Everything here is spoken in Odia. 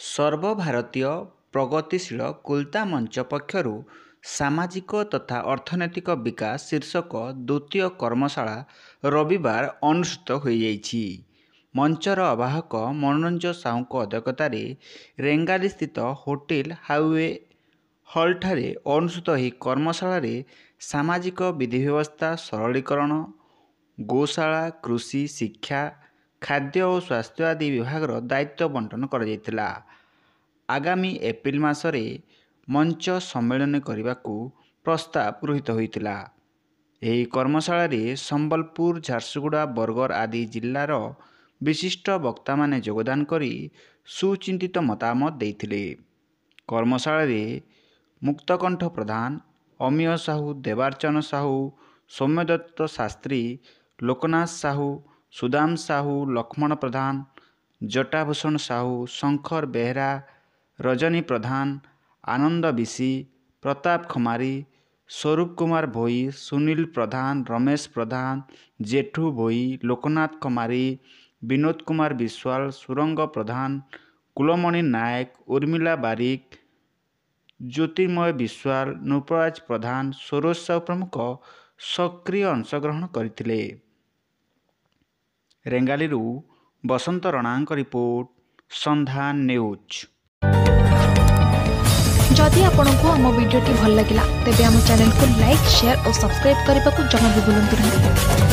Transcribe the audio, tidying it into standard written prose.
ସର୍ବଭାରତୀୟ ପ୍ରଗତିଶୀଳ କୁଲତା ମଞ୍ଚ ପକ୍ଷରୁ ସାମାଜିକ ତଥା ଅର୍ଥନୈତିକ ବିକାଶ ଶୀର୍ଷକ ଦ୍ୱିତୀୟ କର୍ମଶାଳା ରବିବାର ଅନୁଷ୍ଠିତ ହୋଇଯାଇଛି। ମଞ୍ଚର ଆବାହକ ମନୋରଞ୍ଜନ ସାହୁଙ୍କ ଅଧ୍ୟକ୍ଷତାରେ ରେଙ୍ଗାଲିସ୍ଥିତ ହୋଟେଲ ହାଇୱେ ହଲ୍ଠାରେ ଅନୁଷ୍ଠିତ ଏହି କର୍ମଶାଳାରେ ସାମାଜିକ ବିଧିବ୍ୟବସ୍ଥା ସରଳୀକରଣ, ଗୋଶାଳା, କୃଷି, ଶିକ୍ଷା, ଖାଦ୍ୟ ଓ ସ୍ୱାସ୍ଥ୍ୟ ଆଦି ବିଭାଗର ଦାୟିତ୍ୱ ବଣ୍ଟନ କରାଯାଇଥିଲା। ଆଗାମୀ ଏପ୍ରିଲ ମାସରେ ମଞ୍ଚ ସମ୍ମିଳନୀ କରିବାକୁ ପ୍ରସ୍ତାବ ଗୃହୀତ ହୋଇଥିଲା। ଏହି କର୍ମଶାଳାରେ ସମ୍ବଲପୁର, ଝାରସୁଗୁଡ଼ା, ବରଗଡ଼ ଆଦି ଜିଲ୍ଲାର ବିଶିଷ୍ଟ ବକ୍ତାମାନେ ଯୋଗଦାନ କରି ସୁଚିନ୍ତିତ ମତାମତ ଦେଇଥିଲେ। କର୍ମଶାଳାରେ ମୁକ୍ତକଣ୍ଠ ପ୍ରଧାନ, ଅମିୟ ସାହୁ, ଦେବାର୍ଚ୍ଚନ ସାହୁ, ସୌମ୍ୟଦତ୍ତ ଶାସ୍ତ୍ରୀ, ଲୋକନାଥ ସାହୁ, ସୁଦାମ ସାହୁ, ଲକ୍ଷ୍ମଣ ପ୍ରଧାନ, ଜଟାଭୂଷଣ ସାହୁ, ଶଙ୍କର ବେହେରା, ରଜନୀ ପ୍ରଧାନ, ଆନନ୍ଦ ବିଶି, ପ୍ରତାପ ଖମାରୀ, ସ୍ୱରୂପ କୁମାର ଭୋଇ, ସୁନୀଲ ପ୍ରଧାନ, ରମେଶ ପ୍ରଧାନ, ଜେଠୁ ଭୋଇ, ଲୋକନାଥ ଖମାରୀ, ବିନୋଦ କୁମାର ବିଶ୍ୱାଳ, ସୁରଙ୍ଗ ପ୍ରଧାନ, କୁଳମଣି ନାୟକ, ଉର୍ମିଲା ବାରିକ, ଜ୍ୟୋତିର୍ମୟ ବିଶ୍ୱାଳ, ନୃପରାଜ ପ୍ରଧାନ, ସରୋଜ ସାହୁ ପ୍ରମୁଖ ସକ୍ରିୟ ଅଂଶଗ୍ରହଣ କରିଥିଲେ। ରେଙ୍ଗାଲିରୁ ବସନ୍ତ ରଣାଙ୍କ ରିପୋର୍ଟ, ସନ୍ଧାନ ନ୍ୟୁଜ୍। जदि आपंक आम भिडी भल लगा तेब आम चैनल को लाइक, शेयर और सब्सक्राइब करने को जमा भी भूलु नहीं।